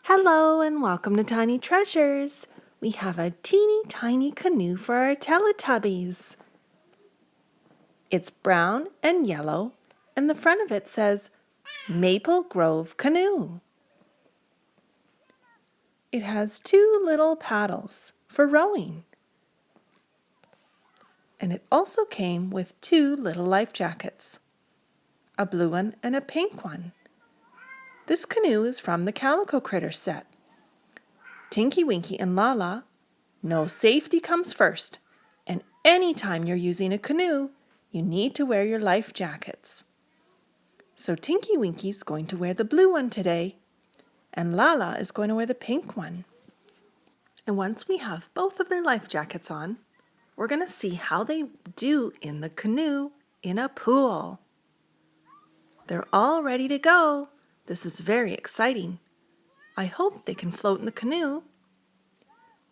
Hello and welcome to Tiny Treasures. We have a teeny tiny canoe for our Teletubbies. It's brown and yellow, and the front of it says Maple Grove Canoe. It has two little paddles for rowing. And it also came with two little life jackets, a blue one and a pink one. This canoe is from the Calico Critter set. Tinky Winky and Lala know safety comes first, and anytime you're using a canoe, you need to wear your life jackets. So Tinky Winky's going to wear the blue one today, and Lala is going to wear the pink one. And once we have both of their life jackets on, we're going to see how they do in the canoe in a pool. They're all ready to go. This is very exciting. I hope they can float in the canoe.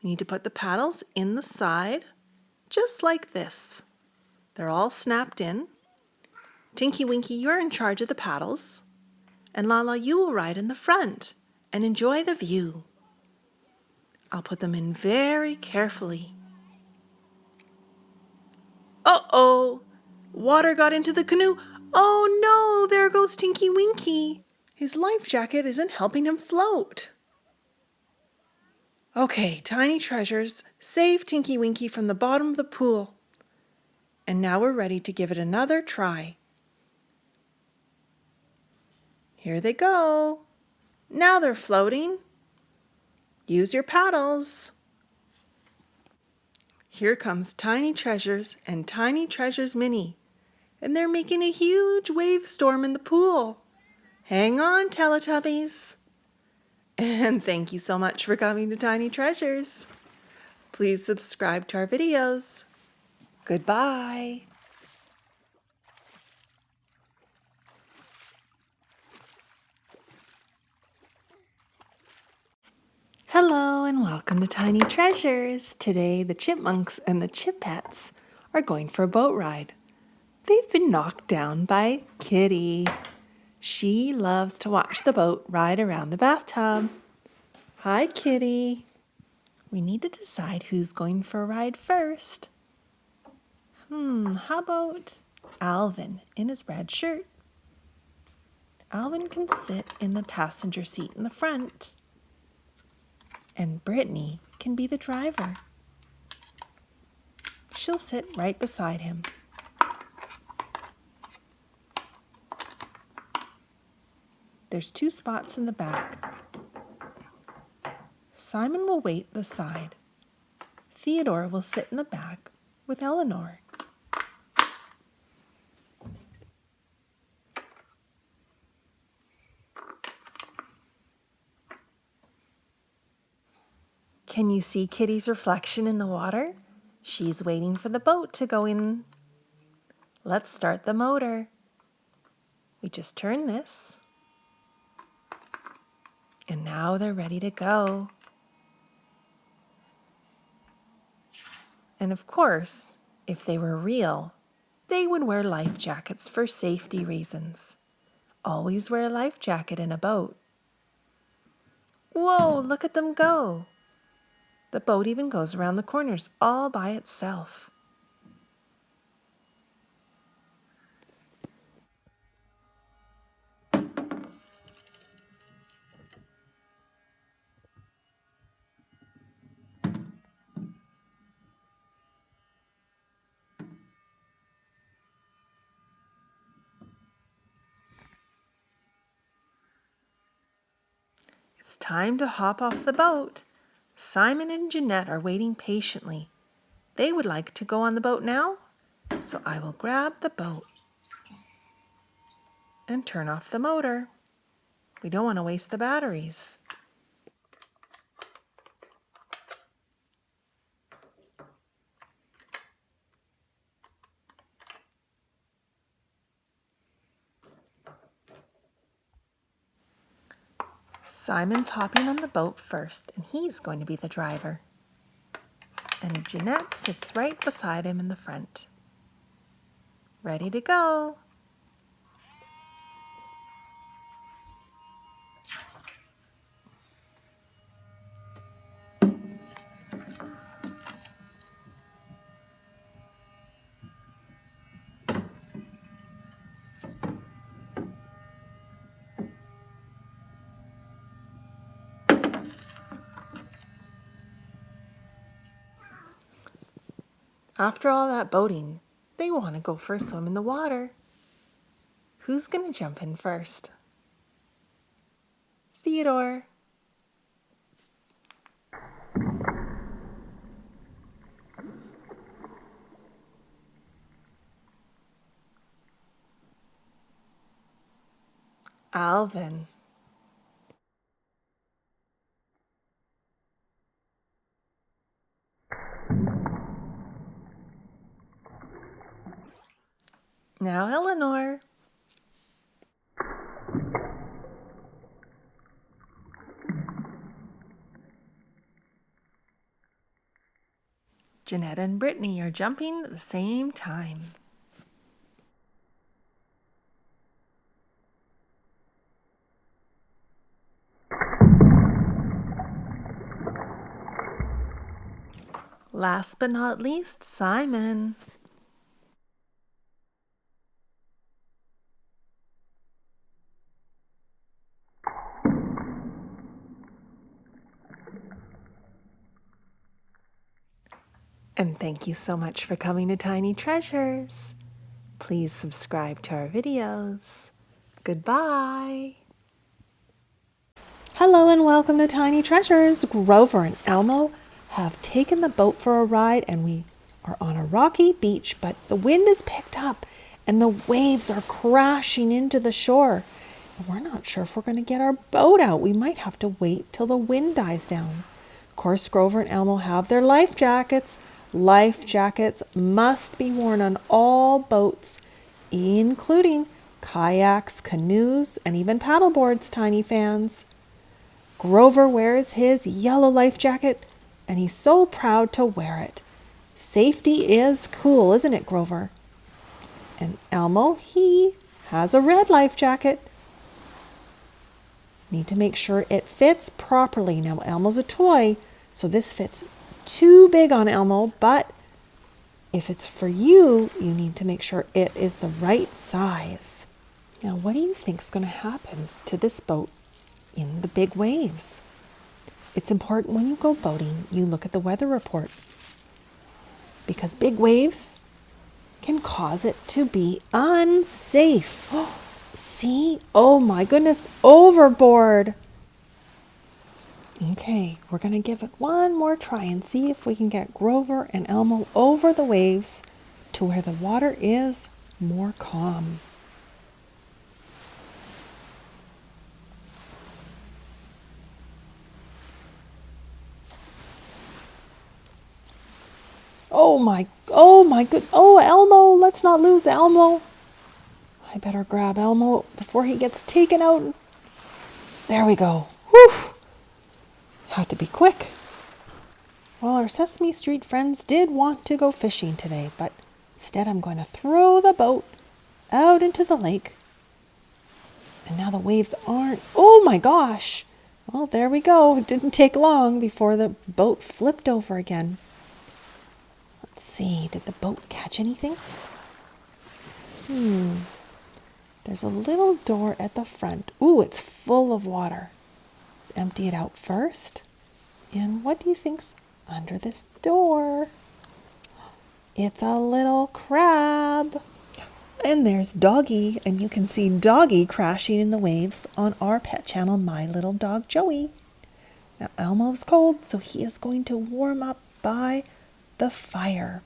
We need to put the paddles in the side, just like this. They're all snapped in. Tinky Winky, you're in charge of the paddles. And Lala, you will ride in the front and enjoy the view. I'll put them in very carefully. Uh-oh! Water got into the canoe. Oh no, there goes Tinky Winky. His life jacket isn't helping him float. Okay, Tiny Treasures, save Tinky Winky from the bottom of the pool. And now we're ready to give it another try. Here they go. Now they're floating. Use your paddles. Here comes Tiny Treasures and Tiny Treasures Mini, and they're making a huge wave storm in the pool. Hang on, Teletubbies. And thank you so much for coming to Tiny Treasures. Please subscribe to our videos. Goodbye. Hello and welcome to Tiny Treasures. Today the Chipmunks and the Chipettes are going for a boat ride. They've been knocked down by Kitty. She loves to watch the boat ride around the bathtub. Hi, Kitty. We need to decide who's going for a ride first. How about Alvin in his red shirt? Alvin can sit in the passenger seat in the front. And Brittany can be the driver. She'll sit right beside him. There's two spots in the back. Simon will wait the side. Theodore will sit in the back with Eleanor. Can you see Kitty's reflection in the water? She's waiting for the boat to go in. Let's start the motor. We just turn this. And now they're ready to go. And of course, if they were real, they would wear life jackets for safety reasons. Always wear a life jacket in a boat. Whoa, look at them go. The boat even goes around the corners all by itself. It's time to hop off the boat. Simon and Jeanette are waiting patiently. They would like to go on the boat now, so I will grab the boat and turn off the motor. We don't want to waste the batteries. Simon's hopping on the boat first, and he's going to be the driver. And Jeanette sits right beside him in the front. Ready to go. After all that boating, they want to go for a swim in the water. Who's going to jump in first? Theodore. Alvin. Now Eleanor. Jeanette and Brittany are jumping at the same time. Last but not least, Simon. And thank you so much for coming to Tiny Treasures. Please subscribe to our videos. Goodbye. Hello and welcome to Tiny Treasures. Grover and Elmo have taken the boat for a ride and we are on a rocky beach, but the wind is picked up and the waves are crashing into the shore. And we're not sure if we're going to get our boat out. We might have to wait till the wind dies down. Of course, Grover and Elmo have their life jackets. Life jackets must be worn on all boats, including kayaks, canoes, and even paddleboards, Tiny fans. Grover wears his yellow life jacket, and he's so proud to wear it. Safety is cool, isn't it, Grover? And Elmo, he has a red life jacket. Need to make sure it fits properly. Now, Elmo's a toy, so this fits too big on Elmo, but if it's for you, you need to make sure it is the right size. Now, what do you think is going to happen to this boat in the big waves? It's important when you go boating, you look at the weather report, because big waves can cause it to be unsafe. See? Oh my goodness, overboard. Okay, we're going to give it one more try and see if we can get Grover and Elmo over the waves to where the water is more calm. Oh, Elmo, let's not lose Elmo. I better grab Elmo before he gets taken out. There we go. Whew. Had to be quick. Well, our Sesame Street friends did want to go fishing today, but instead I'm going to throw the boat out into the lake. And now the waves aren't... Oh my gosh! Well, there we go. It didn't take long before the boat flipped over again. Let's see, did the boat catch anything? There's a little door at the front. Ooh, it's full of water. Let's empty it out first. And what do you think's under this door? It's a little crab. And there's Doggy, and you can see Doggy crashing in the waves on our pet channel, My Little Dog Joey. Now, Elmo's cold, so he is going to warm up by the fire.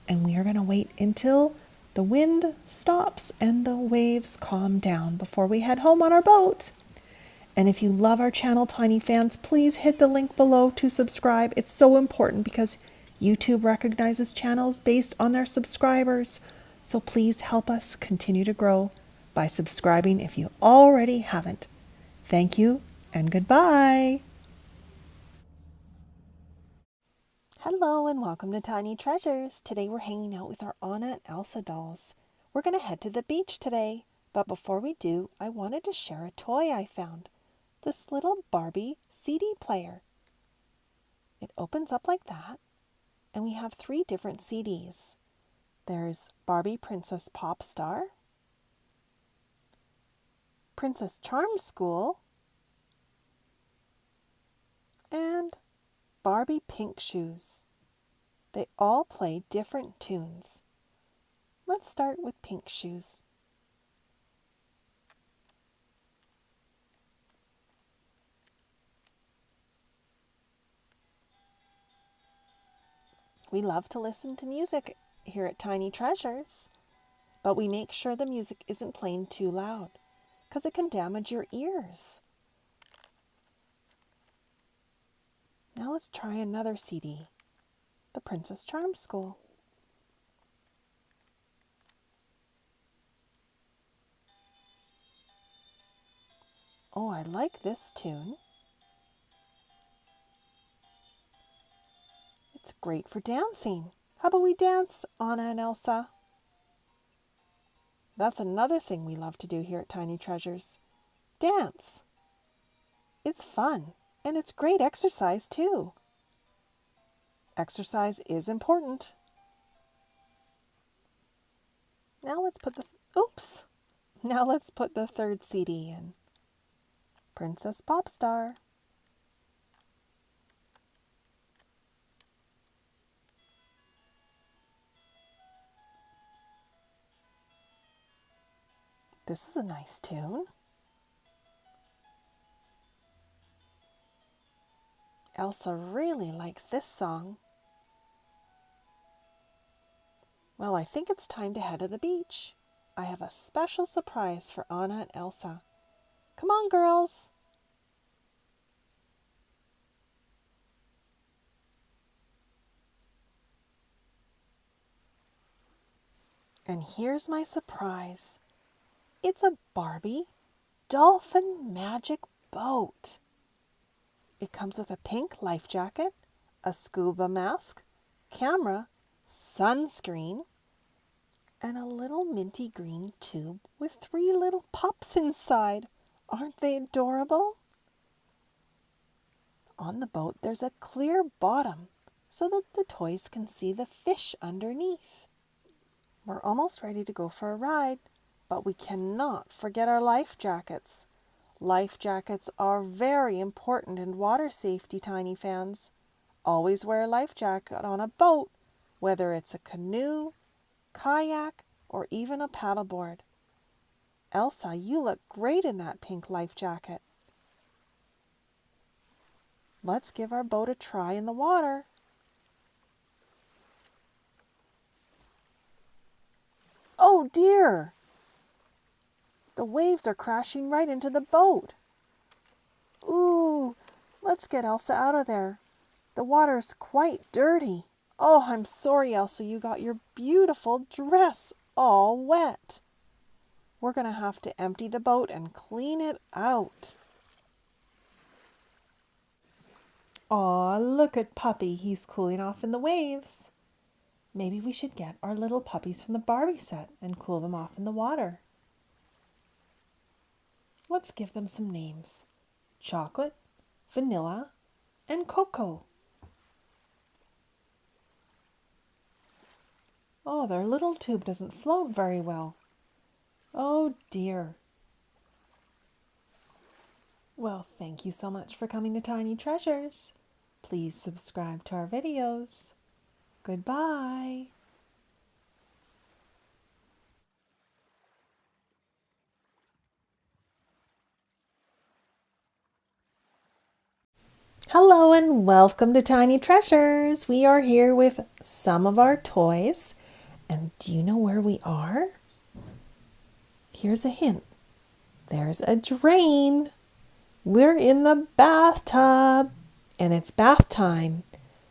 And we are going to wait until the wind stops and the waves calm down before we head home on our boat. And if you love our channel, Tiny fans, please hit the link below to subscribe. It's so important because YouTube recognizes channels based on their subscribers. So please help us continue to grow by subscribing if you already haven't. Thank you and goodbye. Hello and welcome to Tiny Treasures. Today we're hanging out with our Anna and Elsa dolls. We're going to head to the beach today. But before we do, I wanted to share a toy I found. This little Barbie CD player. It opens up like that, and we have 3 different CDs. There's Barbie Princess Pop Star, Princess Charm School, and Barbie Pink Shoes. They all play different tunes. Let's start with Pink Shoes. We love to listen to music here at Tiny Treasures, but we make sure the music isn't playing too loud because it can damage your ears. Now let's try another CD, The Princess Charm School. Oh, I like this tune. It's great for dancing. How about we dance, Anna and Elsa? That's another thing we love to do here at Tiny Treasures. Dance. It's fun, and it's great exercise too. Exercise is important. Now let's put the third CD in. Princess Popstar. This is a nice tune. Elsa really likes this song. Well, I think it's time to head to the beach. I have a special surprise for Anna and Elsa. Come on, girls. And here's my surprise. It's a Barbie Dolphin magic boat. It comes with a pink life jacket, a scuba mask, camera, sunscreen, and a little minty green tube with 3 little pups inside. Aren't they adorable? On the boat, there's a clear bottom so that the toys can see the fish underneath. We're almost ready to go for a ride, but we cannot forget our life jackets. Life jackets are very important in water safety, Tiny fans. Always wear a life jacket on a boat, whether it's a canoe, kayak, or even a paddleboard. Elsa, you look great in that pink life jacket. Let's give our boat a try in the water. Oh dear! The waves are crashing right into the boat. Ooh, let's get Elsa out of there. The water's quite dirty. Oh, I'm sorry, Elsa, you got your beautiful dress all wet. We're going to have to empty the boat and clean it out. Aw, look at Puppy. He's cooling off in the waves. Maybe we should get our little puppies from the Barbie set and cool them off in the water. Let's give them some names. Chocolate, Vanilla, and Coco. Oh, their little tube doesn't float very well. Oh dear. Well, thank you so much for coming to Tiny Treasures. Please subscribe to our videos. Goodbye. Hello and welcome to Tiny Treasures. We are here with some of our toys. And do you know where we are? Here's a hint. There's a drain. We're in the bathtub and it's bath time.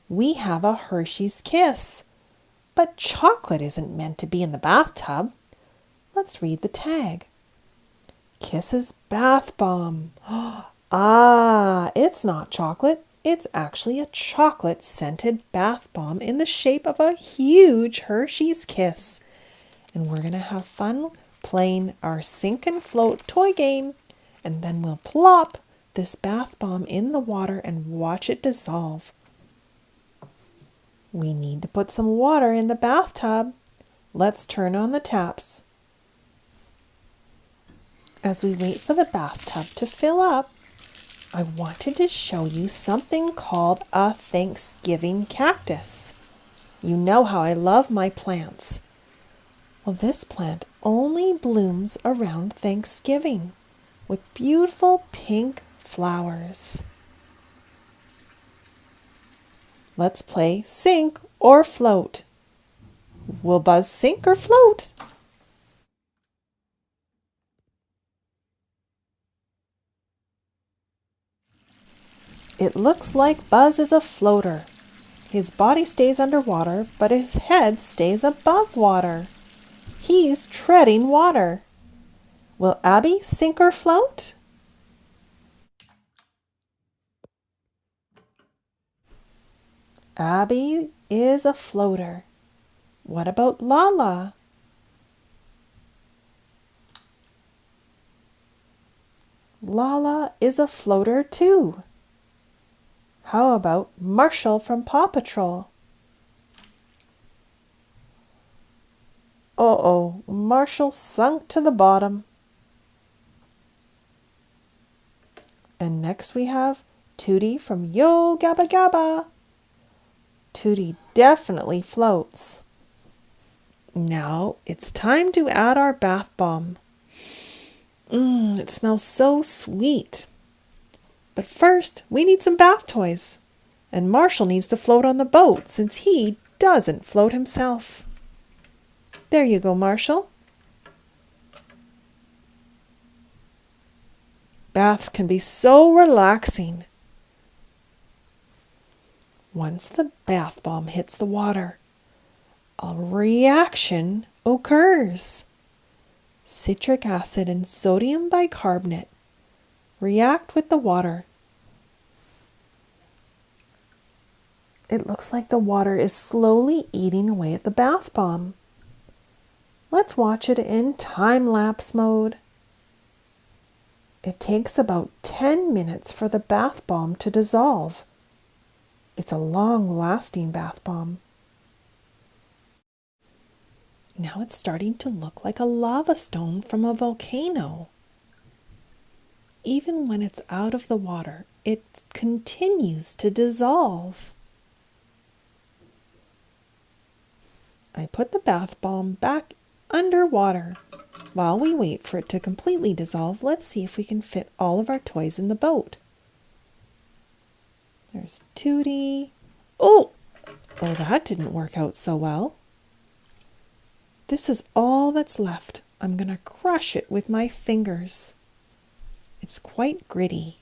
We have a Hershey's Kiss. But chocolate isn't meant to be in the bathtub. Let's read the tag. Kisses bath bomb. Ah, it's not chocolate. It's actually a chocolate-scented bath bomb in the shape of a huge Hershey's Kiss. And we're going to have fun playing our sink and float toy game. And then we'll plop this bath bomb in the water and watch it dissolve. We need to put some water in the bathtub. Let's turn on the taps. As we wait for the bathtub to fill up, I wanted to show you something called a Thanksgiving cactus. You know how I love my plants. Well, this plant only blooms around Thanksgiving with beautiful pink flowers. Let's play sink or float. Will Buzz sink or float? It looks like Buzz is a floater. His body stays underwater, but his head stays above water. He's treading water. Will Abby sink or float? Abby is a floater. What about Lala? Lala is a floater too. How about Marshall from Paw Patrol? Uh-oh, Marshall sunk to the bottom. And next we have Tootie from Yo Gabba Gabba. Tootie definitely floats. Now it's time to add our bath bomb. It smells so sweet. But first, we need some bath toys. And Marshall needs to float on the boat since he doesn't float himself. There you go, Marshall. Baths can be so relaxing. Once the bath bomb hits the water, a reaction occurs. Citric acid and sodium bicarbonate react with the water. It looks like the water is slowly eating away at the bath bomb. Let's watch it in time-lapse mode. It takes about 10 minutes for the bath bomb to dissolve. It's a long-lasting bath bomb. Now it's starting to look like a lava stone from a volcano. Even when it's out of the water, it continues to dissolve. I put the bath bomb back underwater. While we wait for it to completely dissolve, let's see if we can fit all of our toys in the boat. There's Tootie. Oh, that didn't work out so well. This is all that's left. I'm going to crush it with my fingers. It's quite gritty.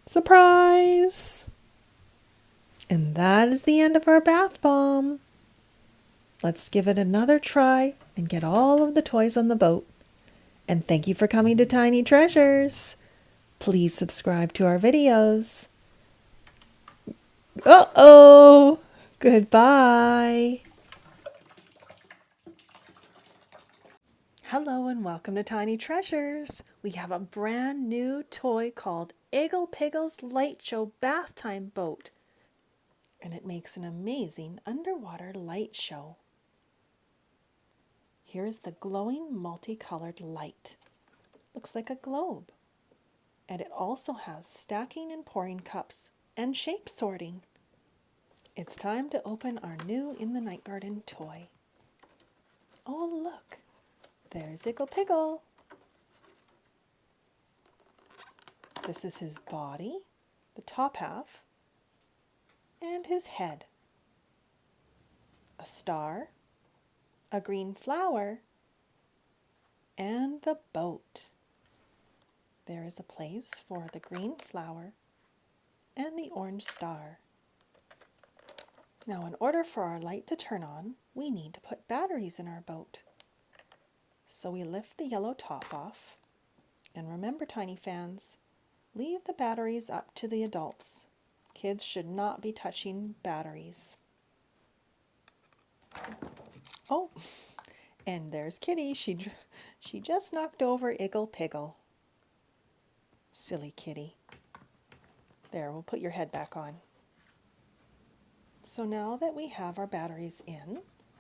Surprise! And that is the end of our bath bomb. Let's give it another try and get all of the toys on the boat. And thank you for coming to Tiny Treasures. Please subscribe to our videos. Uh-oh! Goodbye! Hello and welcome to Tiny Treasures. We have a brand new toy called Iggle Piggle's Light Show Bath Time Boat. And it makes an amazing underwater light show. Here is the glowing multicolored light. Looks like a globe. And it also has stacking and pouring cups and shape sorting. It's time to open our new In the Night Garden toy. Oh, look. There's Iggle Piggle. This is his body, the top half, and his head. A star, a green flower, and the boat. There is a place for the green flower and the orange star. Now, in order for our light to turn on, we need to put batteries in our boat. So we lift the yellow top off. And remember, Tiny fans, leave the batteries up to the adults. Kids should not be touching batteries. Oh, and there's Kitty. She just knocked over Iggle Piggle. Silly kitty. There, we'll put your head back on. So now that we have our batteries in,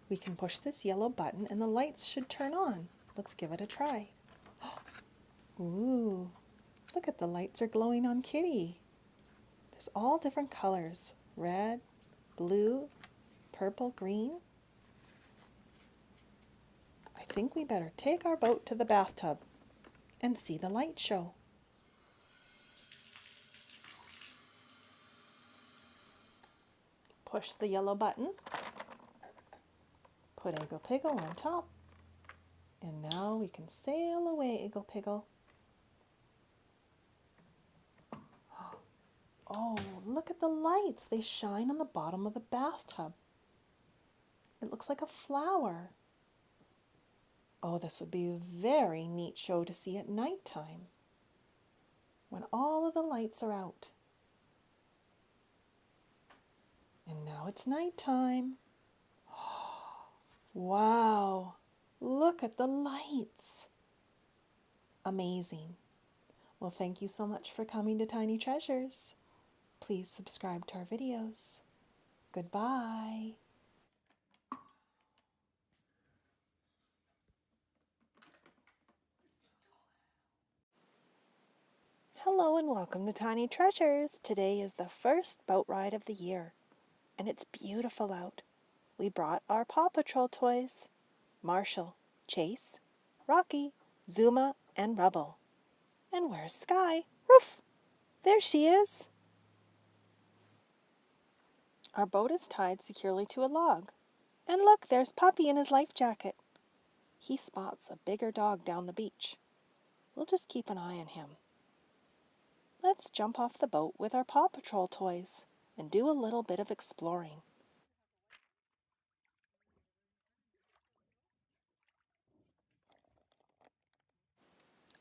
we can push this yellow button and the lights should turn on. Let's give it a try. Ooh, look at the lights are glowing on Kitty. There's all different colors. Red, blue, purple, green. I think we better take our boat to the bathtub and see the light show. Push the yellow button. Put Iggle Piggle on top. And now we can sail away, Iggle Piggle. Oh, look at the lights. They shine on the bottom of the bathtub. It looks like a flower. Oh, this would be a very neat show to see at nighttime when all of the lights are out. And now it's nighttime. Wow, look at the lights. Amazing. Well, thank you so much for coming to Tiny Treasures. Please subscribe to our videos. Goodbye. Hello and welcome to Tiny Treasures. Today is the first boat ride of the year, and it's beautiful out. We brought our Paw Patrol toys: Marshall, Chase, Rocky, Zuma, and Rubble. And where's Sky? Roof! There she is! Our boat is tied securely to a log. And look, there's Puppy in his life jacket. He spots a bigger dog down the beach. We'll just keep an eye on him. Let's jump off the boat with our Paw Patrol toys and do a little bit of exploring.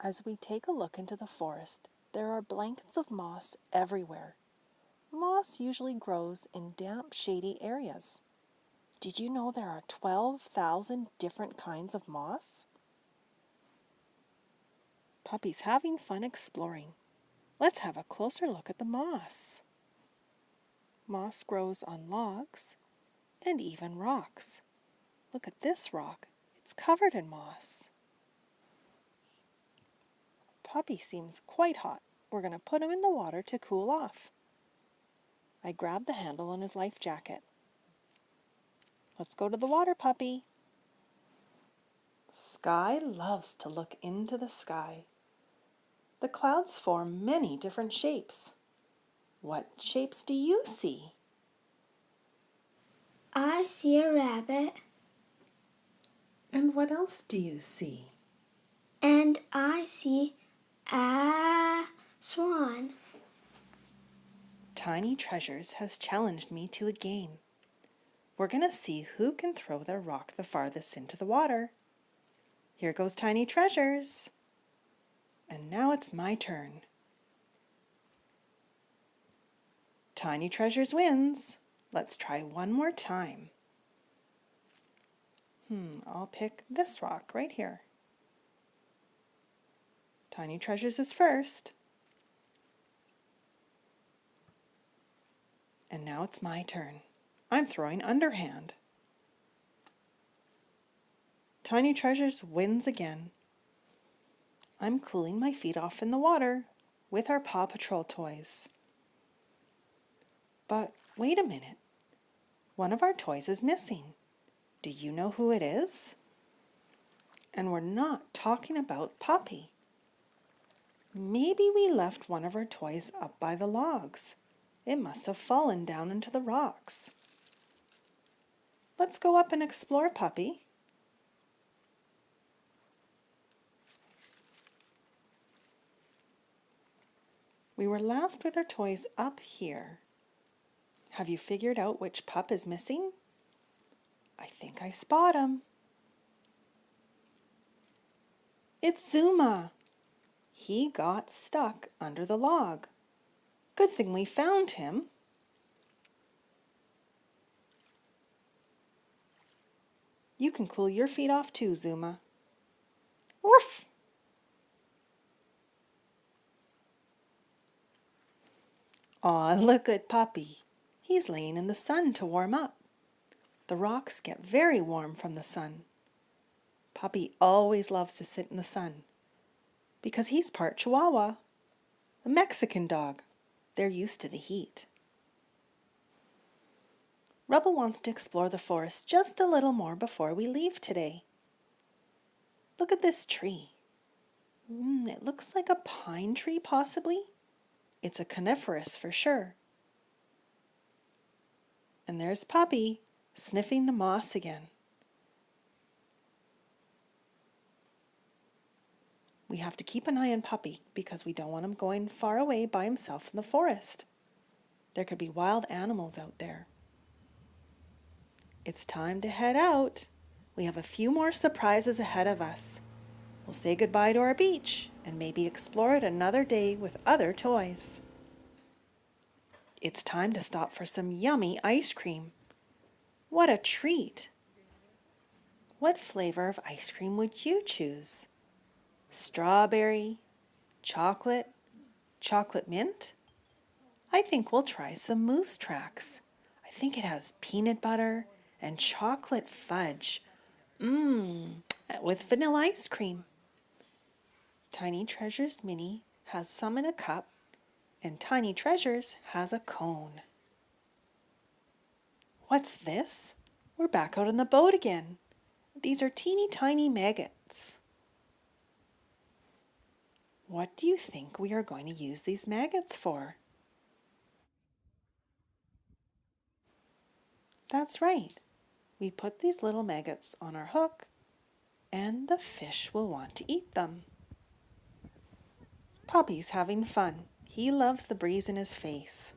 As we take a look into the forest, there are blankets of moss everywhere. Moss usually grows in damp, shady areas. Did you know there are 12,000 different kinds of moss? Puppy's having fun exploring. Let's have a closer look at the moss. Moss grows on logs and even rocks. Look at this rock. It's covered in moss. Puppy seems quite hot. We're going to put him in the water to cool off. I grabbed the handle on his life jacket. Let's go to the water, Puppy. Sky loves to look into the sky. The clouds form many different shapes. What shapes do you see? I see a rabbit. And what else do you see? And I see a swan. Tiny Treasures has challenged me to a game. We're going to see who can throw their rock the farthest into the water. Here goes Tiny Treasures. And now it's my turn. Tiny Treasures wins. Let's try one more time. I'll pick this rock right here. Tiny Treasures is first. And now it's my turn. I'm throwing underhand. Tiny Treasures wins again. I'm cooling my feet off in the water with our Paw Patrol toys. But wait a minute. One of our toys is missing. Do you know who it is? And we're not talking about Puppy. Maybe we left one of our toys up by the logs. It must have fallen down into the rocks. Let's go up and explore, Puppy. We were last with our toys up here. Have you figured out which pup is missing? I think I spot him. It's Zuma. He got stuck under the log. Good thing we found him. You can cool your feet off too, Zuma. Woof! Aw, look at Puppy. He's laying in the sun to warm up. The rocks get very warm from the sun. Puppy always loves to sit in the sun because he's part Chihuahua, a Mexican dog. They're used to the heat. Rubble wants to explore the forest just a little more before we leave today. Look at this tree. It looks like a pine tree, possibly. It's a coniferous for sure. And there's Puppy sniffing the moss again. We have to keep an eye on Puppy because we don't want him going far away by himself in the forest. There could be wild animals out there. It's time to head out. We have a few more surprises ahead of us. We'll say goodbye to our beach and maybe explore it another day with other toys. It's time to stop for some yummy ice cream. What a treat! What flavor of ice cream would you choose? Strawberry, chocolate, chocolate mint? I think we'll try some Moose Tracks. I think it has peanut butter and chocolate fudge. With vanilla ice cream. Tiny Treasures Mini has some in a cup, and Tiny Treasures has a cone. What's this? We're back out on the boat again. These are teeny tiny maggots. What do you think we are going to use these maggots for? That's right. We put these little maggots on our hook, and the fish will want to eat them. Puppy's having fun. He loves the breeze in his face.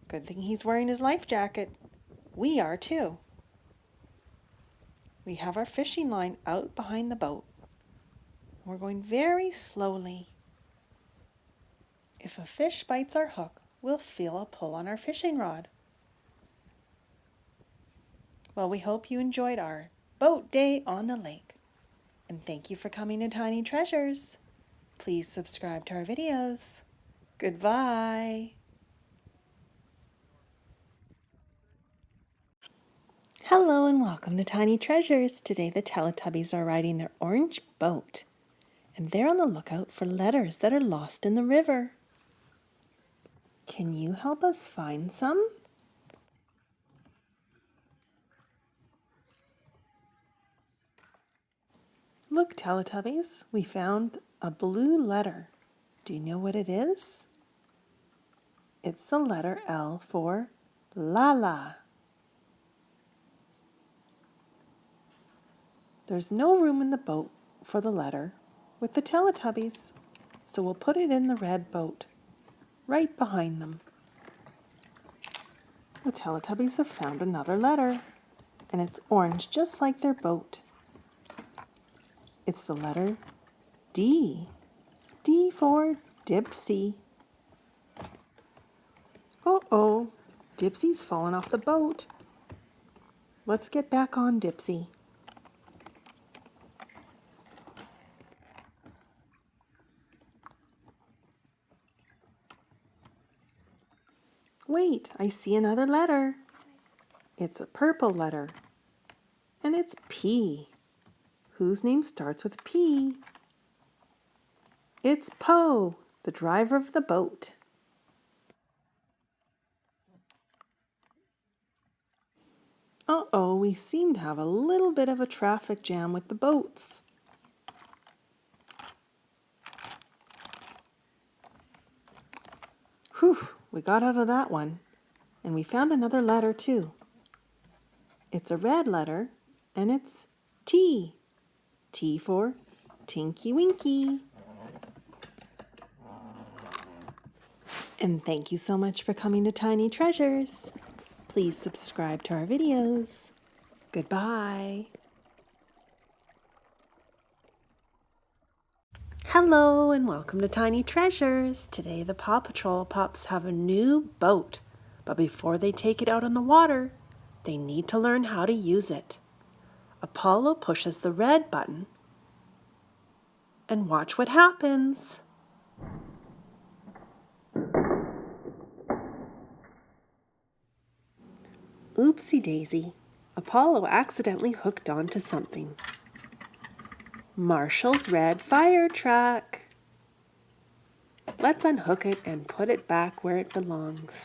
Good thing he's wearing his life jacket. We are too. We have our fishing line out behind the boat. We're going very slowly. If a fish bites our hook, we'll feel a pull on our fishing rod. Well, we hope you enjoyed our boat day on the lake. And thank you for coming to Tiny Treasures. Please subscribe to our videos. Goodbye. Hello and welcome to Tiny Treasures. Today the Teletubbies are riding their orange boat. And they're on the lookout for letters that are lost in the river. Can you help us find some? Look, Teletubbies, we found a blue letter. Do you know what it is? It's the letter L for Lala. There's no room in the boat for the letter with the Teletubbies, so we'll put it in the red boat, right behind them. The Teletubbies have found another letter, and it's orange just like their boat. It's the letter D. D for Dipsy. Uh-oh, Dipsy's fallen off the boat. Let's get back on Dipsy. Wait, I see another letter. It's a purple letter, and it's P. Whose name starts with P? It's Poe, the driver of the boat. Uh-oh, we seem to have a little bit of a traffic jam with the boats. Whew, we got out of that one. And we found another letter too. It's a red letter, and it's T. T for Tinky Winky. And thank you so much for coming to Tiny Treasures. Please subscribe to our videos. Goodbye. Hello and welcome to Tiny Treasures. Today the Paw Patrol pups have a new boat, but before they take it out on the water, they need to learn how to use it. Apollo pushes the red button and watch what happens. Oopsie daisy, Apollo accidentally hooked onto something. Marshall's red fire truck. Let's unhook it and put it back where it belongs.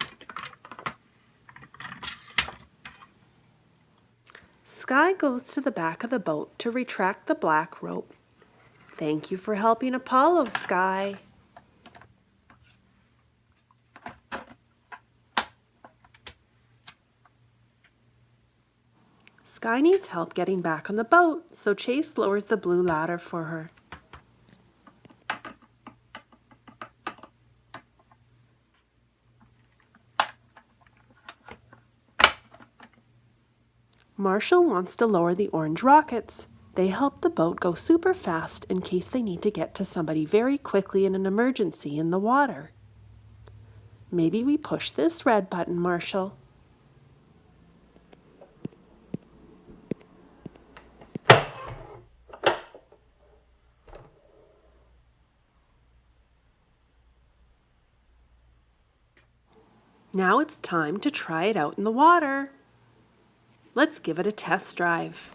Sky goes to the back of the boat to retract the black rope. Thank you for helping Apollo, Sky. Sky needs help getting back on the boat, so Chase lowers the blue ladder for her. Marshall wants to lower the orange rockets. They help the boat go super fast in case they need to get to somebody very quickly in an emergency in the water. Maybe we push this red button, Marshall. Now it's time to try it out in the water. Let's give it a test drive.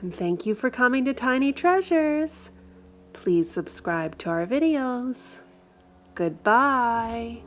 And thank you for coming to Tiny Treasures. Please subscribe to our videos. Goodbye.